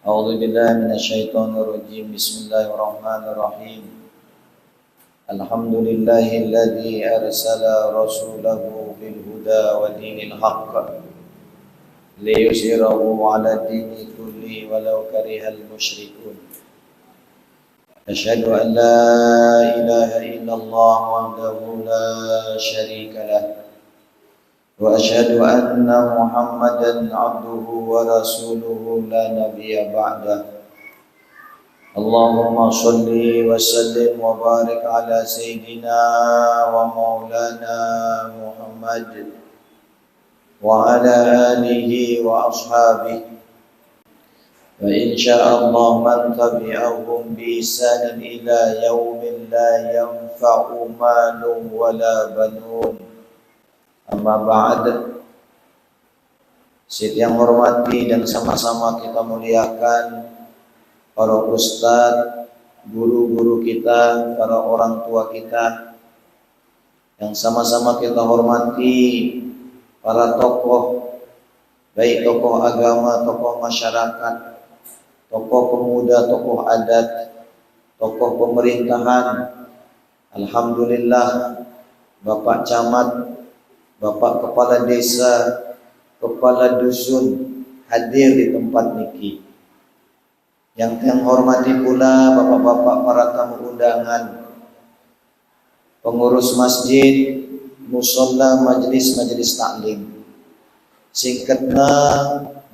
أعوذ بالله من الشيطان الرجيم. بسم الله الرحمن الرحيم. الحمد لله الذي أرسل رسوله بالهدى ودين الحق ليظهره على الدين كله ولو كره المشركون. أشهد أن لا إله إلا الله وحده لا شريك له وأشهد أن محمدا عبده ورسوله لا نبي بعده. اللهم صل وسلم وبارك على سيدنا ومولانا محمد وعلى آله وأصحابه وإن شاء الله من تبعهم بإحسان إلى يوم لا ينفع مال ولا بنون. Amma ba'd. Yang hormati dan sama-sama kita muliakan para ustadz, guru-guru kita, para orang tua kita, yang sama-sama kita hormati para tokoh, baik tokoh agama, tokoh masyarakat, tokoh pemuda, tokoh adat, tokoh pemerintahan. Alhamdulillah, Bapak Camat, Bapak Kepala Desa, Kepala Dusun hadir di tempat niki. Yang hormati pula bapak-bapak para tamu undangan, pengurus masjid, mushola, majelis taklim. Singkatnya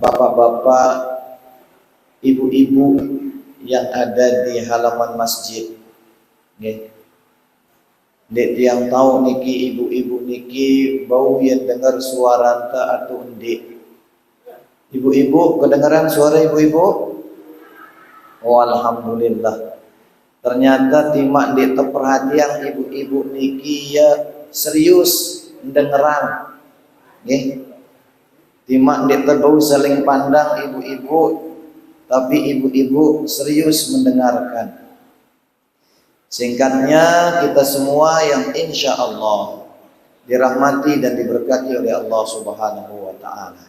bapak-bapak, ibu-ibu yang ada di halaman masjid. Dek yang tahu niki, ibu-ibu niki bau yang dengar suara anta atau ndik. Ibu-ibu kedengaran suara ibu-ibu? Oh alhamdulillah. Ternyata timak dek terperhatian ibu-ibu niki ya serius dengeran. Nggih. Timak dek terbau saling pandang ibu-ibu, tapi ibu-ibu serius mendengarkan. Singkatnya, kita semua yang insya Allah dirahmati dan diberkati oleh Allah Subhanahu wa Ta'ala.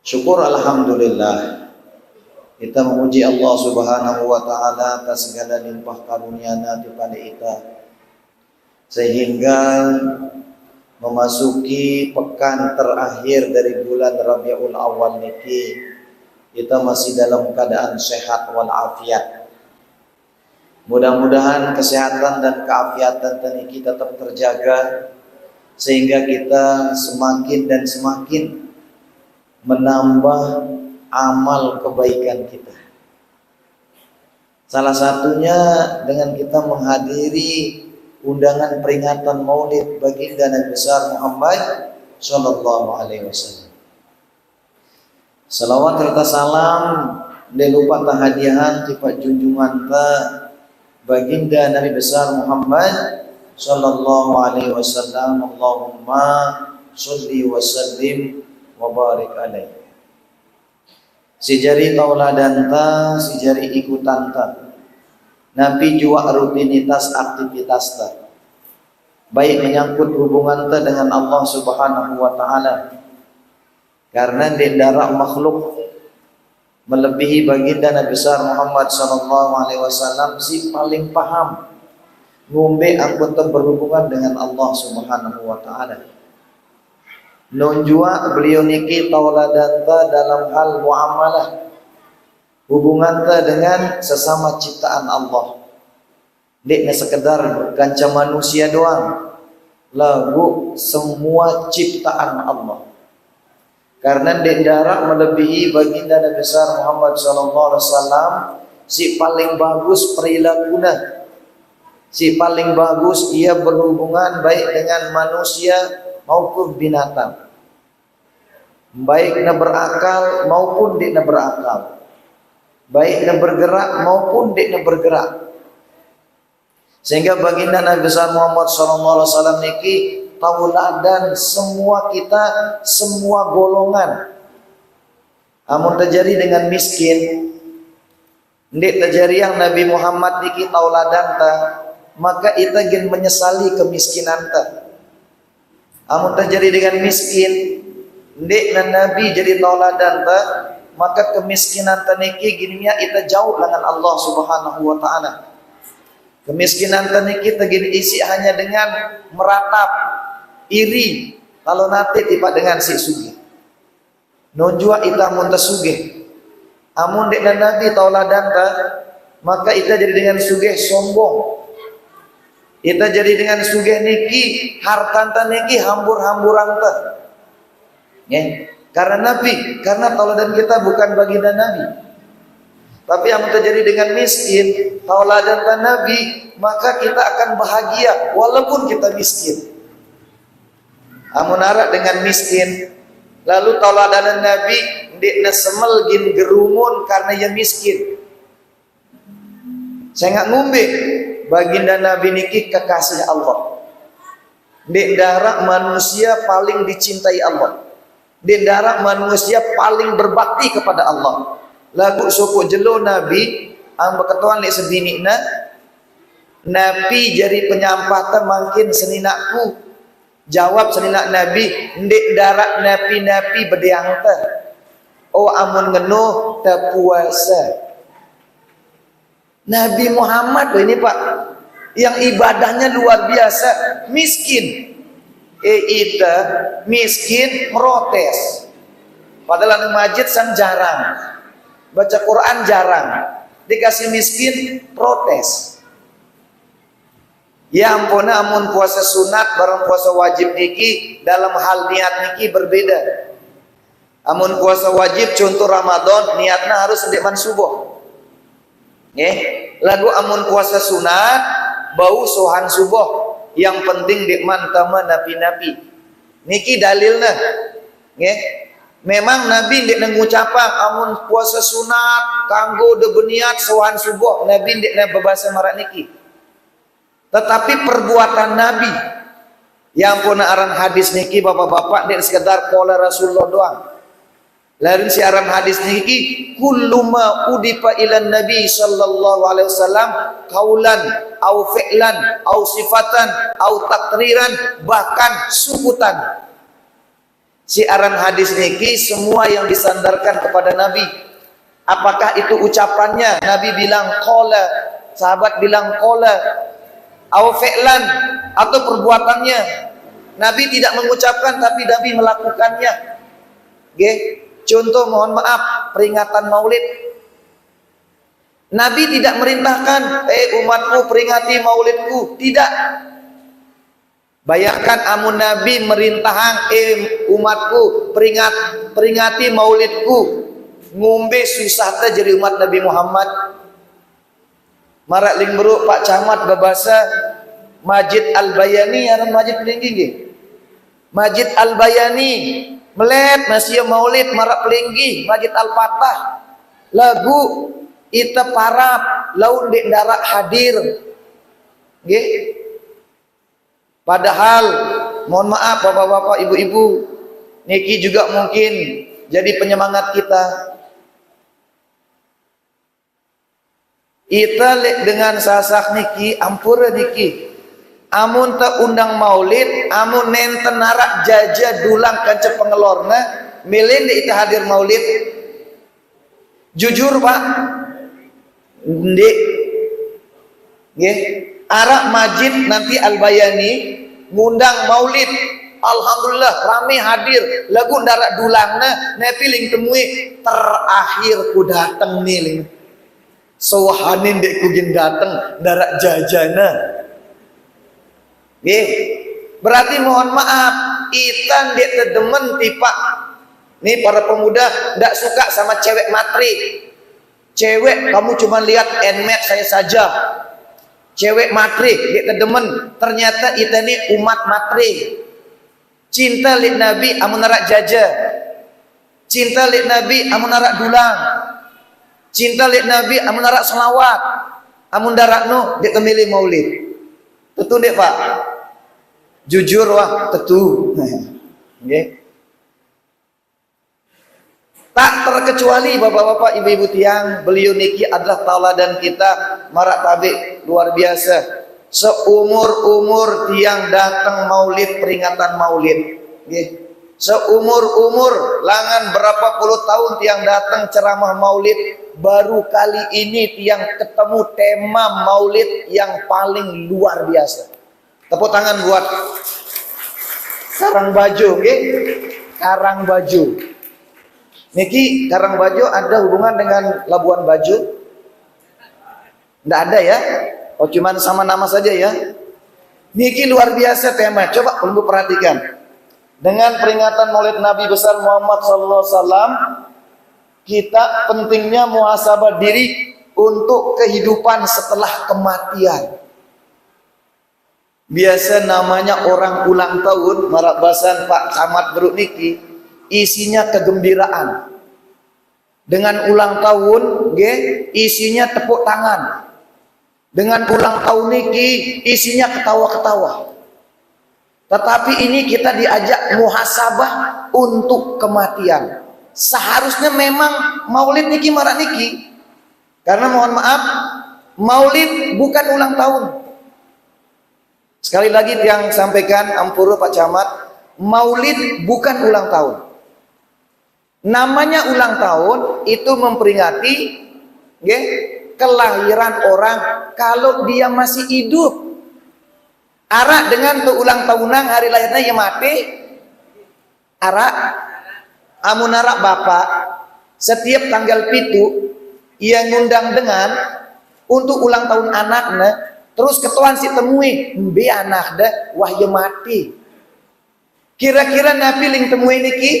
Syukur alhamdulillah, kita memuji Allah Subhanahu wa Ta'ala atas segala limpah karunia-Nya kepada kita, sehingga memasuki pekan terakhir dari bulan Rabiul Awal niki, kita masih dalam keadaan sehat walafiat. Mudah-mudahan kesehatan dan keafiatan tadi tetap terjaga, sehingga kita semakin dan semakin menambah amal kebaikan kita. Salah satunya dengan kita menghadiri undangan peringatan Maulid baginda Nabi besar Muhammad sallallahu alaihi wasallam. Salawat serta salam dan lupa tahadiahan tipe junjungan ta baginda Nabi besar Muhammad sallallahu alaihi wasallam. Allahumma sholli wa sallim wa barik alaihi. Sejari tauladan ta, sejari ikutan ta, Nabi jua rutinitas aktivitas ta, baik menyangkut hubungan ta dengan Allah Subhanahu wa Ta'ala, karena di darah makhluk melebihi baginda Nabi besar Muhammad sallallahu alaihi wasallam si paling paham ngombe anggota berhubungan dengan Allah Subhanahu wa Ta'ala. Nunjua beliau niki tauladan ta dalam hal muamalah, hubungan ta dengan sesama ciptaan Allah. Dek sekedar kanca manusia doang, lagu semua ciptaan Allah. Karena dendara melebihi baginda Nabi besar Muhammad sallallahu alaihi wasallam, si paling bagus perilakunya, si paling bagus ia berhubungan baik dengan manusia maupun binatang, baik na berakal maupun dik na berakal, baik na bergerak maupun dik na bergerak. Sehingga baginda Nabi besar Muhammad sallallahu alaihi wasallam niki tauladan semua kita, semua golongan. Amun terjadi dengan miskin, ndik terjadi yang Nabi Muhammad niki tauladan ta, maka kita ingin menyesali kemiskinan ta. Amun terjadi dengan miskin, ndik Nabi jadi tauladan ta, maka kemiskinan taniki gininya ita jauh dengan Allah Subhanahu wa taala. Kemiskinan taniki tegini isi hanya dengan meratap iri kalau nanti tiba dengan si sugih. Nonjua ita mun sugih. Amun dek dan Nabi tauladan ta, maka ita jadi dengan sugih sombong. Ita jadi dengan sugih niki hartanta niki hambur-hamburang ta. Karena Nabi, karena tauladan kita bukan baginda Nabi. Tapi yang terjadi dengan miskin, tauladan Nabi, maka kita akan bahagia walaupun kita miskin. Amun arak dengan miskin, lalu tauladan Nabi ndekna semelgin gerumun karena ia miskin. Saya nggak ngumbe baginda Nabi niki kekasih Allah. Ndek darah manusia paling dicintai Allah. Ndek darah manusia paling berbakti kepada Allah. Lagu suku jelo Nabi ang beketuan lek sebinikna Nabi jadi penyampatan makin seninakku. Jawab seninak Nabi, ndek darak napi-napi bedeang te. Oh amun ngenuh terpuasa. Nabi Muhammad ini Pak, yang ibadahnya luar biasa, miskin. Ita miskin protes. Padahal di masjid sang jarang. Baca Quran jarang. Dikasih miskin protes. Ya ampun, amun puasa sunat bareng puasa wajib niki dalam hal niat niki berbeda. Amun puasa wajib contoh Ramadan niatnya harus sedeman subuh. Lagu amun puasa sunat bau sohan subuh. Yang penting dekman tama nabi-nabi. Niki dalilnya. Memang Nabi ndek ngucapan amun puasa sunat kanggo de beniat sohan subuh. Nabi ndek berbahasa marak niki. Tetapi perbuatan Nabi yang pun aran hadis niki bapak-bapak dek sekedar qala Rasulullah doang. Lain siaran hadis niki kullu ma udifa ilan Nabi sallallahu alaihi wasallam qaulan au fi'lan au sifatan au takriran bahkan sukutan. Siaran hadis niki semua yang disandarkan kepada Nabi. Apakah itu ucapannya? Nabi bilang qala, sahabat bilang qala, au fi'lan atau perbuatannya. Nabi tidak mengucapkan tapi Nabi melakukannya. Contoh mohon maaf peringatan Maulid. Nabi tidak merintahkan, umatku peringati Maulidku, tidak. Bayangkan amun Nabi merintahkan, umatku peringati Maulidku, ngombe susah ta jadi umat Nabi Muhammad. Marak ling beruk Pak Camat berbahasa Majid Al-Bayani aran Majid pelinggi nggih. Majid Al-Bayani melet masih maulid marak pelinggi Majid Al-Fatah. Lagu ita parap laun dek darak hadir. Nggih. Padahal mohon maaf bapak-bapak, ibu-ibu, niki juga mungkin jadi penyemangat kita. Ita dengan sasak niki ampura niki amun tak undang maulid amun nenten narak jaja dulang kanca pengelorna milih ita hadir maulid jujur Pak ndek nggih arak Majid nanti Al-Bayani ngundang maulid alhamdulillah rame hadir lagu darak dulangna nepiling temui terakhir ku dateng nih sawahanin dek kugin dateng darak jajana. Berarti mohon maaf itan dek tedemen tipa. Nih para pemuda ndak suka sama cewek matri. Cewek kamu cuma lihat nmet saya saja. Cewek matri dek tedemen, ternyata ita nih umat matri. Cinta lid Nabi amun narak jaja. Cinta lid Nabi amun narak dulang. Cinta lihat Nabi amun narak selawat amun darak no dia kemilih maulid tentu dek Pak jujur wah tentu okay. Tak terkecuali bapak-bapak ibu-ibu tiang beliau niki adalah tauladan kita marak tabi luar biasa seumur-umur tiang datang maulid peringatan maulid okay. seumur-umur langan berapa puluh tahun tiang datang ceramah maulid, baru kali ini tiang ketemu tema maulid yang paling luar biasa. Tepuk tangan buat Karangbajo, okay? Karangbajo. Niki Karangbajo ada hubungan dengan Labuan Bajo? Nggak ada ya? Oh, cuman sama nama saja ya? Niki luar biasa tema. Coba perlu perhatikan. Dengan peringatan Maulid Nabi besar Muhammad SAW, kita pentingnya muhasabah diri untuk kehidupan setelah kematian. Biasa namanya orang ulang tahun, marak bahasan Pak Camat Beruk niki, isinya kegembiraan. Dengan ulang tahun, isinya tepuk tangan. Dengan ulang tahun niki, isinya ketawa-ketawa. Tetapi ini kita diajak muhasabah untuk kematian. Seharusnya memang maulid niki marak niki. Karena mohon maaf, maulid bukan ulang tahun. Sekali lagi yang sampaikan Ampuru Pak Camat, maulid bukan ulang tahun. Namanya ulang tahun itu memperingati kelahiran orang kalau dia masih hidup. Arak dengan ulang tahunan hari lahirnya yang mati. Arak amun arak bapak setiap tanggal pitu ia ngundang dengan untuk ulang tahun anaknya, terus ketuan si temui be anak dah wah ye mati. Kira-kira napi ling temui niki,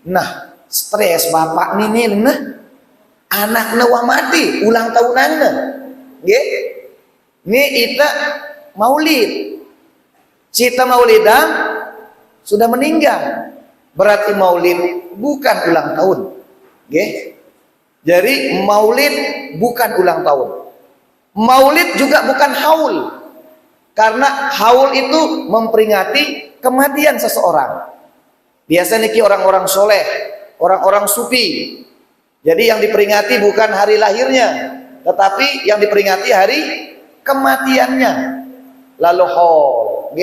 nah stres bapak nini nah anaknya wah mati ulang tahunannya. Nggih. Ini kita maulid. Cita maulidan sudah meninggal. Berarti maulid bukan ulang tahun. Nggih. Jadi maulid bukan ulang tahun. Maulid juga bukan haul. Karena haul itu memperingati kematian seseorang. Biasa niki orang-orang soleh, orang-orang sufi. Jadi yang diperingati bukan hari lahirnya, tetapi yang diperingati hari kematiannya. Lalu haul,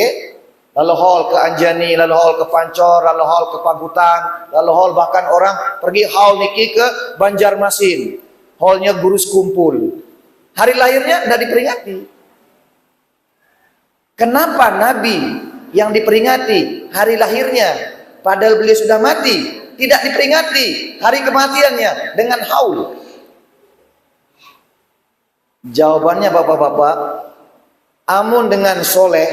lalu haul ke Anjani, lalu haul ke Pancor, lalu haul ke Pagutan, lalu haul bahkan orang pergi haul niki ke Banjarmasin, haulnya gurus kumpul. Hari lahirnya tidak diperingati. Kenapa Nabi yang diperingati hari lahirnya, padahal beliau sudah mati, tidak diperingati hari kematiannya dengan haul? Jawabannya bapak-bapak, amun dengan soleh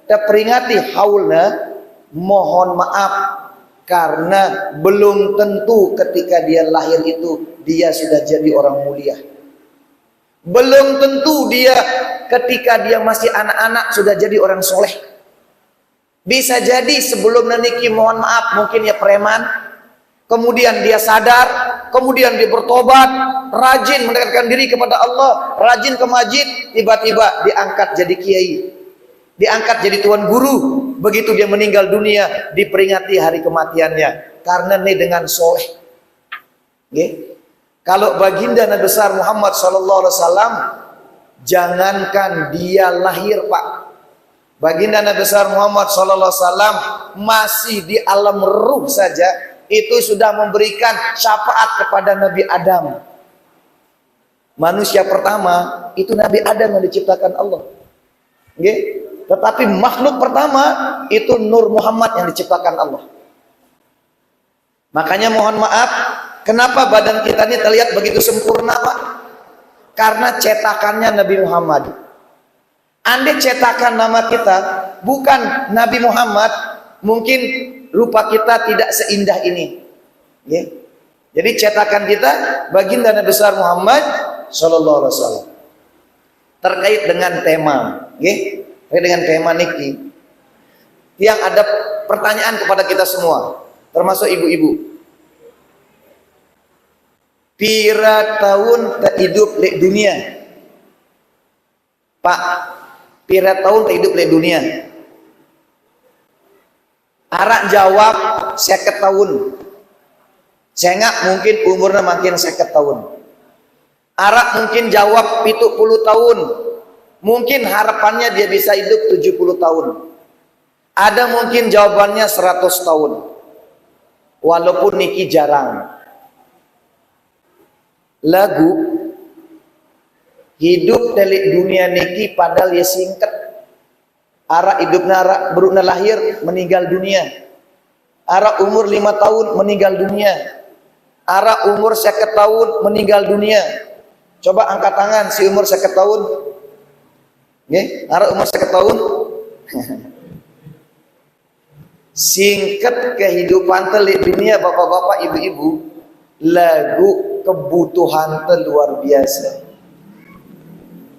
terperingati haulnya, mohon maaf karena belum tentu ketika dia lahir itu dia sudah jadi orang mulia. Belum tentu dia ketika dia masih anak-anak sudah jadi orang soleh. Bisa jadi sebelum niki mohon maaf mungkin ya preman, kemudian dia sadar, kemudian dia bertobat, rajin mendekatkan diri kepada Allah, rajin ke masjid, tiba-tiba diangkat jadi kiai, diangkat jadi tuan guru. Begitu dia meninggal dunia diperingati hari kematiannya karena ini dengan soleh. Kalau baginda Nabi besar Muhammad SAW, jangankan dia lahir Pak, baginda Nabi besar Muhammad SAW masih di alam ruh saja itu sudah memberikan syafaat kepada Nabi Adam. Manusia pertama itu Nabi Adam yang diciptakan Allah. Tetapi makhluk pertama itu Nur Muhammad yang diciptakan Allah. Makanya mohon maaf, kenapa badan kita ini terlihat begitu sempurna Pak? Karena cetakannya Nabi Muhammad. Andai cetakan nama kita bukan Nabi Muhammad, mungkin rupa kita tidak seindah ini. Jadi cetakan kita baginda Nabi besar Muhammad Sallallahu Alaihi Wasallam. Terkait dengan tema, terkait dengan tema niki, yang ada pertanyaan kepada kita semua, termasuk ibu-ibu. Pira tahun tak hidup di dunia, Pak? Pira tahun tak hidup di dunia? Arak jawab 50 tahun. Saya nggak mungkin umurnya makin 50 tahun. Arak mungkin jawab 70 tahun. Mungkin harapannya dia bisa hidup 70 tahun. Ada mungkin jawabannya 100 tahun. walaupun niki jarang. Lagu hidup dari dunia niki padahal ya singkat. Ara hidupna ara beruna lahir meninggal dunia. Ara umur 5 tahun meninggal dunia. Ara umur 50 tahun meninggal dunia. Coba angkat tangan si umur 50 tahun. Nggih, ara umur 50 tahun. Singkat kehidupan telik dunia bapak-bapak ibu-ibu. Lagu kebutuhan te luar biasa.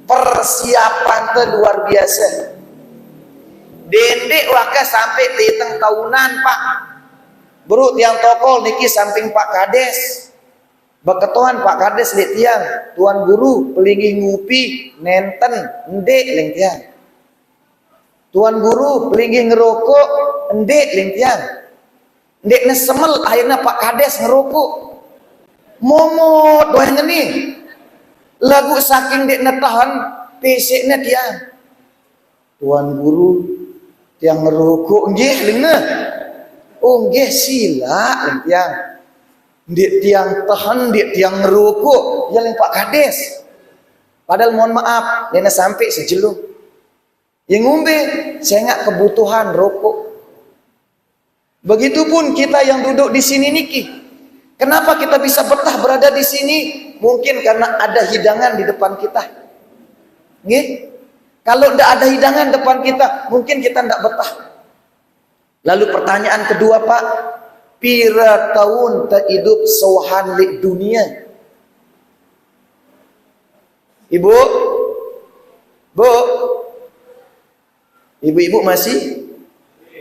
Persiapan te luar biasa. Dendek waka sampai titeng tahunan pak. Bro tiang tokol niki samping Pak Kades. Beketuan Pak Kades di tiang. Tuan guru pelinggi ngupi nenten ndek leng tiang. Tuan guru pelinggi ngerokok ndek leng tiang. Ndek nesemel akhirnya Pak Kades ngerokok. Momot doang ini. Lagu saking dek netahan peseknya tiang. Tuan guru tiang ngerokok nggih lengna. Oh nggih sila leng tiang. Ndek tiang tahan ndek tiang ngerokok ya leng Pak Kades. Padahal mohon maaf dena sampai sejeluk. Yang ngombe saya nggak kebutuhan rokok. Begitupun kita yang duduk di sini niki. Kenapa kita bisa betah berada di sini? Mungkin karena ada hidangan di depan kita. Nggih? Kalau tidak ada hidangan depan kita, mungkin kita tidak betah. Lalu pertanyaan kedua Pak, pira tahun ta hidup sawahan li dunia? Ibu? Bu? Ibu-ibu masih?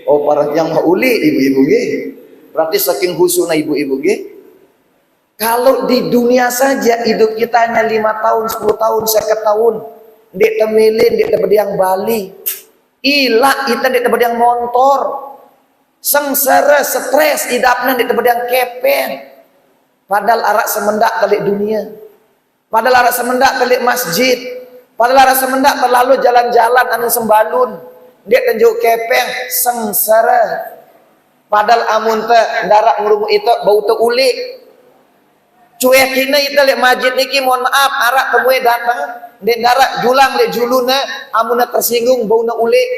Oh para yang mau uli ibu-ibu nggih. Berarti saking khusuna ibu-ibu nggih. Kalau di dunia saja hidup kita hanya 5 tahun, 10 tahun, 50 tahun. Ndek temelin, ndek tebediang Bali. Ila kita ndek tebediang motor. Sengsara, stres, hidapnya ndek tebediang kepeng. Padahal arak semendak kali dunia. Padahal arak semendak kali masjid. Padahal arak semendak terlalu jalan-jalan anu sembalun. Ndek tenjuk kepeng, sengsara. Padahal amun teh ndarak ngurungu itu bau teh ulik. Cuekina itu lek masjid niki mohon maaf arak temue datang ndek ndarak julang lek juluna amunna tersinggung bauna ulik.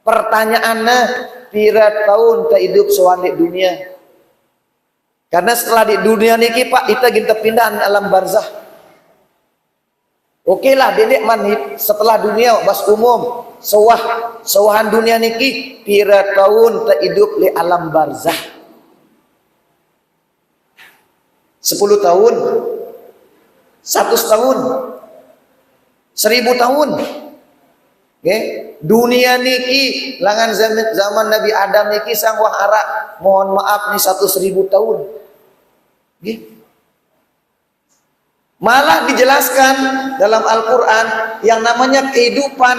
Pertanyaannya pira tahun ta hidup sowan di dunia? Karena setelah di dunia niki Pak kita kita pindah alam barzah. Oke lah dedek man setelah dunia bas umum sawahan dunia niki pira tahun ta hidup li alam barzah. 10 tahun, 100 tahun, 1000 tahun. Okay. Dunia niki langan zaman Nabi Adam niki sang wahara mohon maaf nih 1000 tahun. Okay. Malah dijelaskan dalam Al-Quran yang namanya kehidupan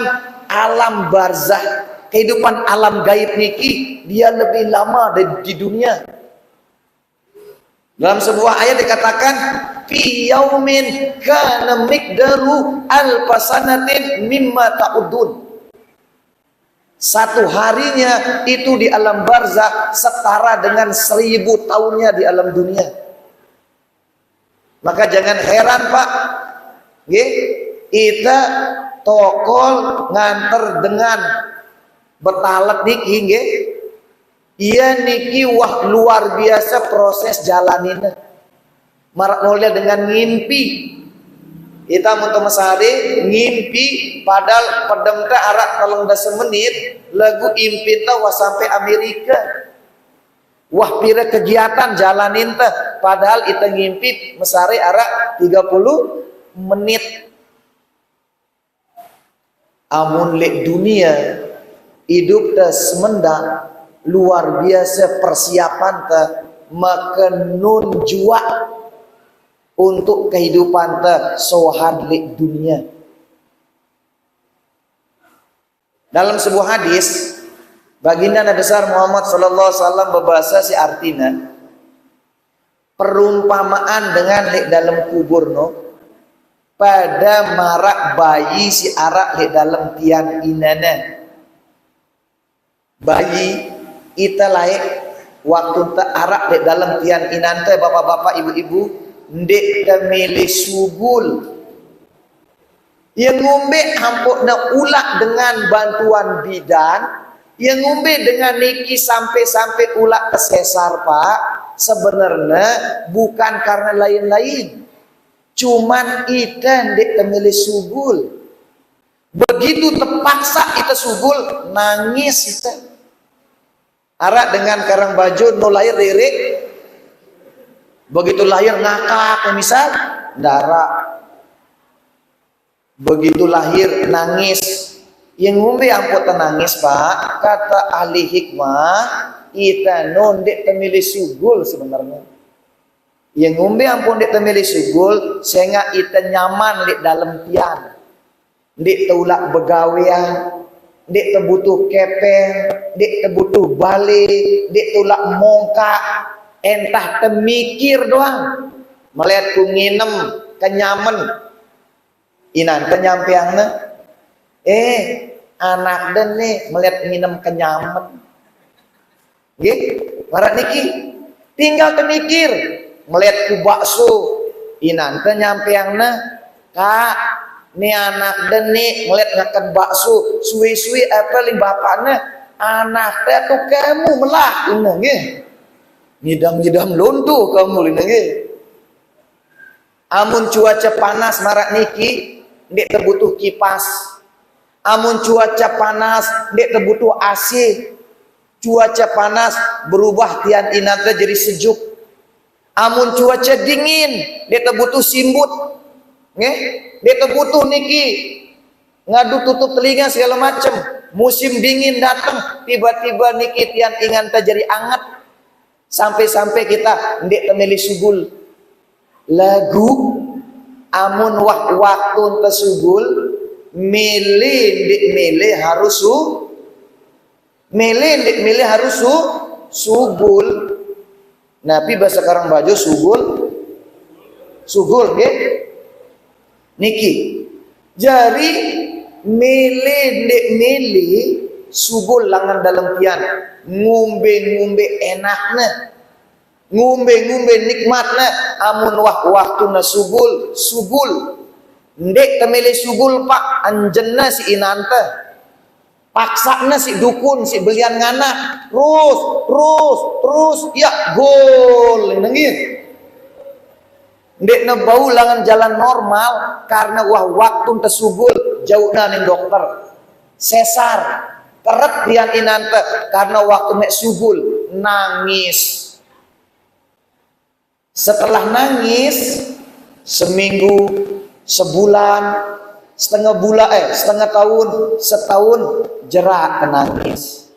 alam barzah, kehidupan alam gaib niki dia lebih lama di dunia. Dalam sebuah ayat dikatakan fi yaumin kana miqdaru alfasanatin mimma ta'udun. Satu harinya itu di alam barzah setara dengan 1000 tahunnya di alam dunia. Maka jangan heran Pak, nggih, kita tokol nganter dengan betalet niki nggih. Iya niki wah luar biasa proses jalaninnya. Marak mulia dengan ngimpi. Kita muntah mesari ngimpi padahal pedem teh arak kalau udah semenit lagu impi teh wah sampai Amerika. Wah pira kegiatan jalanin teh padahal kita ngimpi mesari arak 30 menit. Amun lek dunia hidup teh semendak luar biasa persiapan teh makenun jua untuk kehidupan teh sohan lik dunia. Dalam sebuah hadis baginda Nabi besar Muhammad sallallahu alaihi wasallam berbahasa si artina perumpamaan dengan lik dalam kubur no pada marak bayi si arak lik dalam tian inana. Bayi ita laik waktu tak arak di dalam tian inan teh bapak-bapak ibu-ibu ndek temili sugul yang ngombe hampuk na ulak dengan bantuan bidan yang ngombe dengan niki sampai ulak kesesar pak sebenarnya bukan karena lain-lain cuman ita ndek temili sugul begitu terpaksa ita sugul nangis ita arak dengan karang baju no lahir lirik begitu lahir ngakak misal darah begitu lahir nangis yang ngombe ampun nangis pak kata ahli hikmah ita non dek temili sugul sebenarnya yang ngombe ampun dek temili sugul sehingga ita nyaman di dalam tian dek tulak begawean dek terbutuh kepeng dek terbutuh balik dek tulak mongkak entah temikir doang melihat ku nginem kenyaman inan kenyampiangna anak dan nih melihat nginem kenyaman nggih marak niki tinggal temikir melihat ku bakso inan kenyampiangna kak ni anak dan nih melihat ngakan bakso suwi-suwi apa li bapaknya anak teh tuh kamu melah inang nggih ngidam-ngidam lontu kamu lina nggih amun cuaca panas marak niki ndek terbutuh kipas amun cuaca panas ndek terbutuh AC cuaca panas berubah tian inata jadi sejuk amun cuaca dingin ndek terbutuh simbut nggih ndek terbutuh niki ngadu tutup telinga segala macam musim dingin datang tiba-tiba niki tian ingan jadi anget sampai kita ndek temeli sugul lagu amun waktu tersugul milih ndek milih harus sugul nabi bahasa sekarang baju sugul nggih niki jadi milih ndek milih sugul langan dalam tian ngombe enaknya ngombe nikmatnya amun waktu na sugul ndek temeli sugul pak anjenna si inanta paksana si dukun si belian ngana terus ya gol nggih ndek na bau langan jalan normal karena waktu tersugul jauhna ning dokter sesar keret dian inanta karena waktu nek sugul nangis setelah nangis seminggu sebulan setengah tahun setahun jerak nangis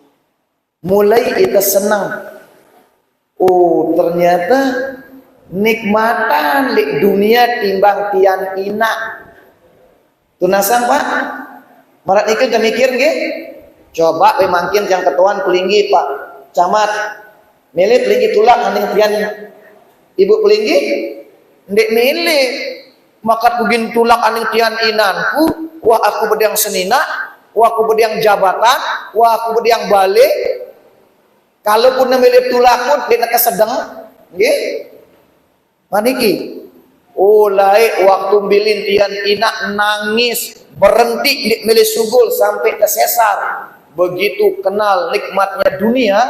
mulai kita senang oh ternyata nikmatan di dunia timbang tian ina tunasan pak marat ikan kan mikir nggih coba mangkin yang ketuan pelinggi pak camat milih pelinggi tulak aning tian ibu pelinggi ndek milih maka kugin tulak aning tian inanku wah aku bediang senina wah aku bediang jabatan wah aku bediang balik kalaupun memilih tulak pun dina kesedeng nggih maniki ulai waktu bilin tian ina nangis berhenti di milih sugul sampai kesesar begitu kenal nikmatnya dunia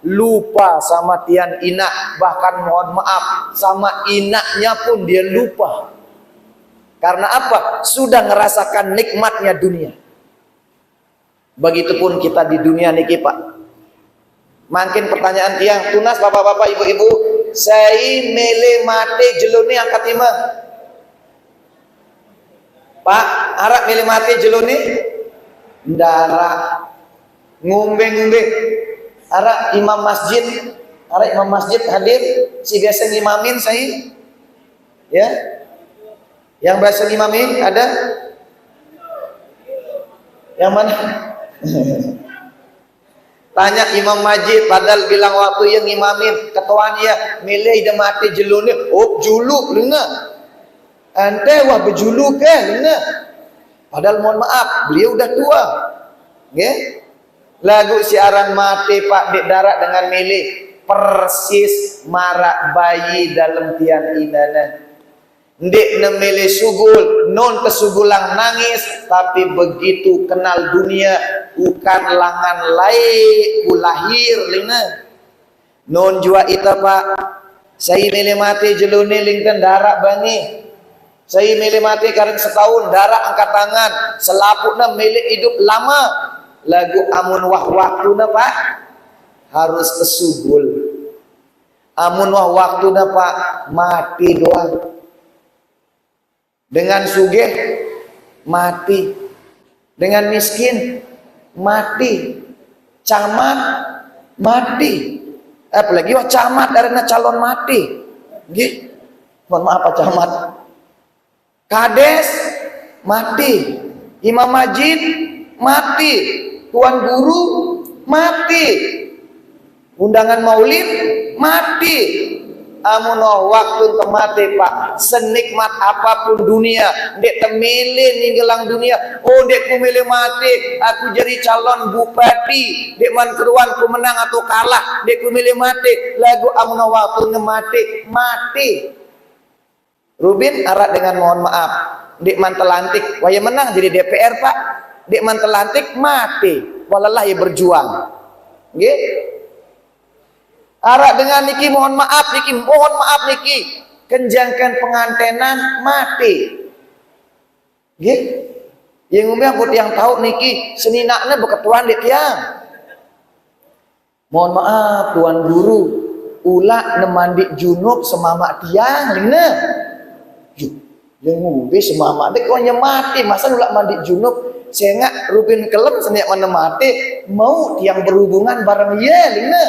lupa sama tian ina bahkan mohon maaf sama inaknya pun dia lupa karena apa sudah ngerasakan nikmatnya dunia begitupun kita di dunia niki pak makin pertanyaan tiang tunas bapak-bapak ibu-ibu saya mele mate jeloni angkat imah pak arak mele mate jeloni ndara ngombe arak imam masjid hadir si biasa ngimamin saya ya yang biasa ngimamin ada yang mana tanya imam masjid padahal bilang waktu yang ngimamin ketuaan ya milih ida mati jelune oh juluk lena ante wah bejuluk ke lena padahal mohon maaf beliau udah tua nggih lagu siaran mati pak di darat dengan milih persis marak bayi dalam tian inana. Ndek nemele sugul, non kesugulang nangis, tapi begitu kenal dunia, bukan langan lai ku lahir lina. Non jua ita pak, saya mele mati jelune lingkan darak bangi. Saya mele mati karena setahun darak angkat tangan, selaputna mele hidup lama. Lagu amun waktuna pak harus kesugul. Amun waktuna pak mati doang. Dengan sugih mati, dengan miskin mati, camat mati, apalagi wah camat karena calon mati. Nggih, mohon maaf Pak Camat. Kades mati, imam masjid mati, tuan guru mati, undangan maulid mati. Amun waktu temate pak, senikmat apapun dunia, dek temile ninggalang dunia. Oh dek ku milih mati, aku jadi calon bupati, dek man keruan ku menang atau kalah, dek ku milih mati. Lagu amun waktu ngemati, mati. Rubin arak dengan mohon maaf, dek man telantik, waya menang jadi DPR pak, dek man telantik mati, walalah ya berjuang. Nggih. Arak dengan niki mohon maaf niki kenjangkan pengantenan mati. Nggih. Yang umumnya aku yang tahu niki seninakna beketuan di tiang. Mohon maaf tuan guru, ulah nemandi junub semama tiang lina. Yang umumnya semama dek kau mati masa ulah mandi junub sehingga Rubin kelem seniak mana mati mau tiang berhubungan bareng ya lina.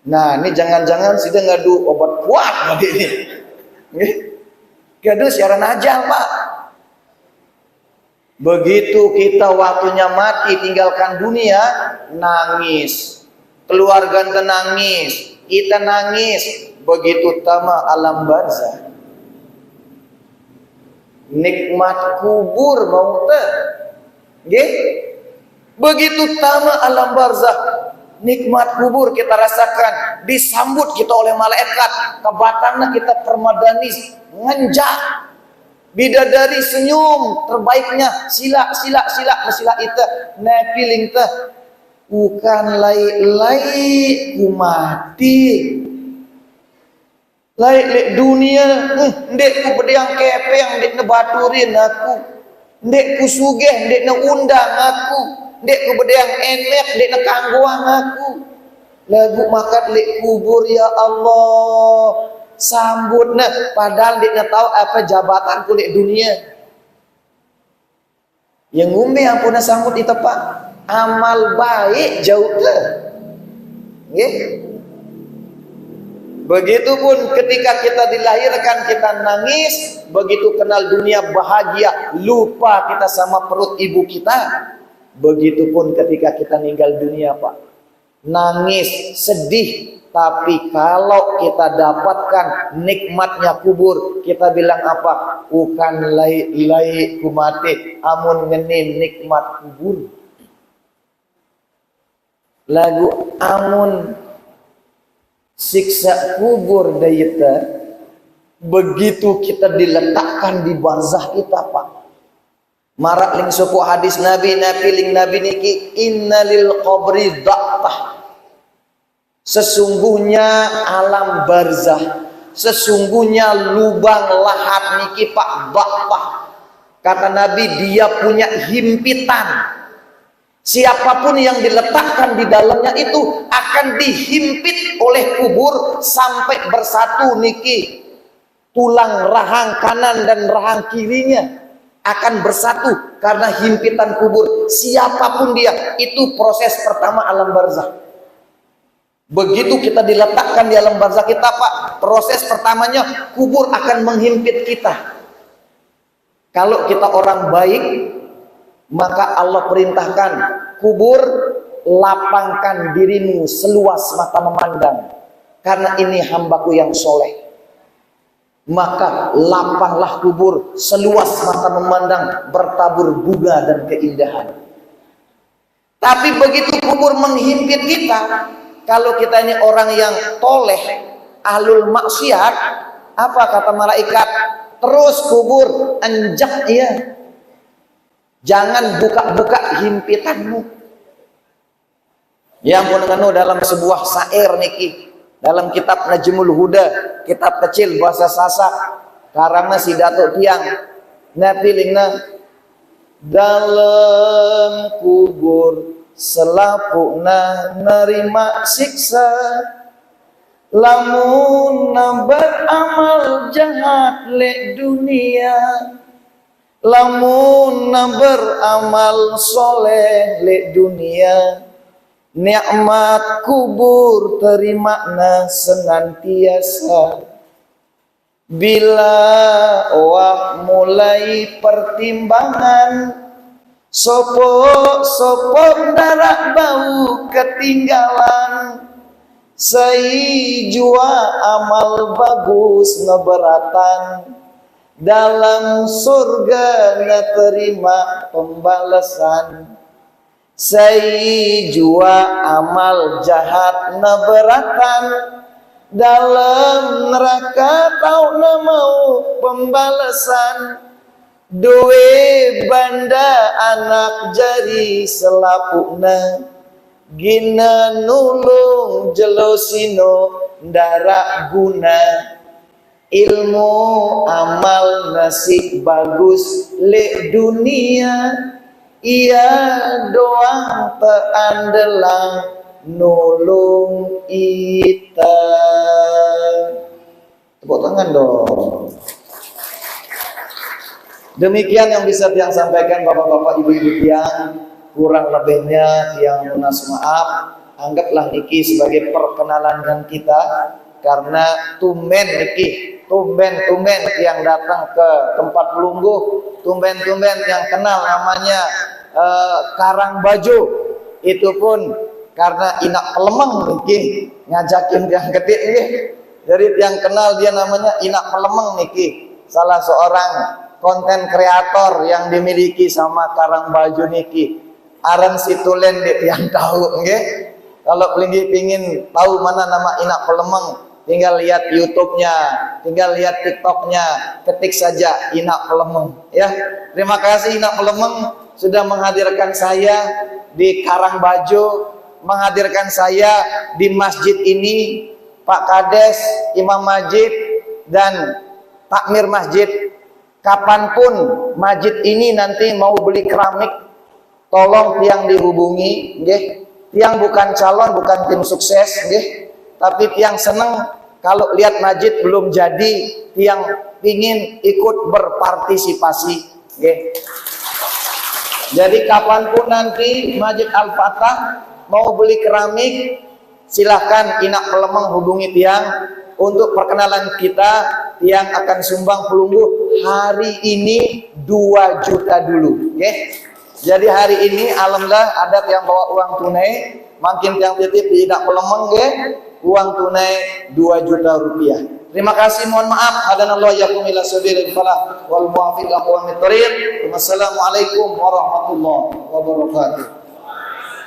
Nah, ini jangan-jangan sudah ngadu obat kuat tadi ini. Ngadu siaran ajal, Pak. Begitu kita waktunya mati tinggalkan dunia, nangis. Keluarga kita nangis, kita nangis. Begitu tama alam barzah. Nikmat kubur mau teh. Nggih? Begitu tama alam barzah. Nikmat kubur kita rasakan, disambut kita oleh malaikat, kebatangna kita permadani, ngenjak, bidadari senyum, terbaiknya sila ita, nepiling teh, bukan lai ku mati, lai dunia, ndek ku bediang kepeng, ndek nebaturin aku, ndek ku sugih, ndek ne undang aku. Dek ku bedang enek, dek nak kangguang aku. Lagu makat lek kubur ya Allah. Sambut na, padahal dek nak tahu apa jabatan ku lek dunia. Yang ngumbe ampun sambut itu pak, amal baik jauh ke. Nggih. Begitupun ketika kita dilahirkan kita nangis, begitu kenal dunia bahagia, lupa kita sama perut ibu kita. Begitupun ketika kita meninggal dunia pak, nangis, sedih, tapi kalau kita dapatkan nikmatnya kubur, kita bilang apa? Bukan lai ku mati, amun ngeni nikmat kubur. Lagu amun siksa kubur dayeta, begitu kita diletakkan di barzah kita pak. Marak ling suku hadis Nabi niki innalil qabri da'tah. Sesungguhnya alam barzah, sesungguhnya lubang lahat niki pak da'tah. Kata Nabi dia punya himpitan. Siapapun yang diletakkan di dalamnya itu akan dihimpit oleh kubur sampai bersatu niki tulang rahang kanan dan rahang kirinya akan bersatu karena himpitan kubur. Siapapun dia, itu proses pertama alam barzah. Begitu kita diletakkan di alam barzah kita pak, proses pertamanya kubur akan menghimpit kita. Kalau kita orang baik, maka Allah perintahkan kubur, lapangkan dirimu seluas mata memandang, karena ini hambaku yang soleh. Maka lapanglah kubur seluas mata memandang, bertabur bunga dan keindahan. Tapi begitu kubur menghimpit kita, kalau kita ini orang yang toleh, ahlul maksiat, apa kata malaikat? Terus kubur, anjak dia. Jangan buka-buka himpitanmu. Yang pun kanu dalam sebuah syair niki, dalam kitab Najmul Huda, kitab kecil bahasa Sasak, karangna si Datuk Tiang, napilingna dalam kubur selapukna nerima siksa, lamun beramal jahat lek dunia, lamun beramal soleh lek dunia, nikmat kubur terimakna senantiasa. Bila wah mulai pertimbangan, sopok darah bau ketinggalan, sei jua amal bagus ngeberatan, dalam surga terima pembalasan. Sei jua amal jahat neberatan, dalam neraka tau na mau pembalasan. Dua banda anak jari selapukna, gina nulung jelosino ndara guna. Ilmu amal nasib bagus le dunia, ia doang teandelang nulung ita. Tepuk tangan dong. Demikian yang bisa Tiang sampaikan, bapak-bapak, ibu-ibu Tiang. Kurang lebihnya Tiang lunas maaf. Anggaplah niki sebagai perkenalan dengan kita, karena tumben niki, tumben yang datang ke tempat pelungguh, tumben yang kenal namanya Karang Bajo. Itu pun karena Inak Pelemeng niki ngajakin Tiang ketik niki. Jadi Tiang kenal dia namanya Inak Pelemeng niki, salah seorang konten kreator yang dimiliki sama Karang Bajo niki. Aran situlen yang tahu nggih. Kalau pelinggi pingin tahu mana nama Inak Pelemeng, tinggal lihat YouTube-nya, tinggal lihat TikTok-nya, ketik saja Inak Pelemeng ya. Terima kasih Inak Pelemeng sudah menghadirkan saya di Karang Bajo, menghadirkan saya di masjid ini. Pak Kades, Imam Masjid dan takmir masjid, kapanpun masjid ini nanti mau beli keramik, tolong Tiang dihubungi nggih. Tiang bukan calon, bukan tim sukses nggih, tapi Tiang seneng kalau lihat masjid belum jadi, Tiang ingin ikut berpartisipasi nggih. Jadi kapanpun nanti Masjid Al-Fatah mau beli keramik, silahkan Inak Pelemeng hubungi Tiang. Untuk perkenalan kita, Tiang akan sumbang pelungguh hari ini 2 juta dulu nggih. Jadi hari ini alhamdulillah ada yang bawa uang tunai, makin yang titip di Inak Pelemeng nggih, uang tunai 2 juta rupiah. Terima kasih, mohon maaf. Hadanallahu yakum ila sabilil falah wal muwaffiq aqwamit thoriq. Wassalamualaikum warahmatullahi wabarakatuh.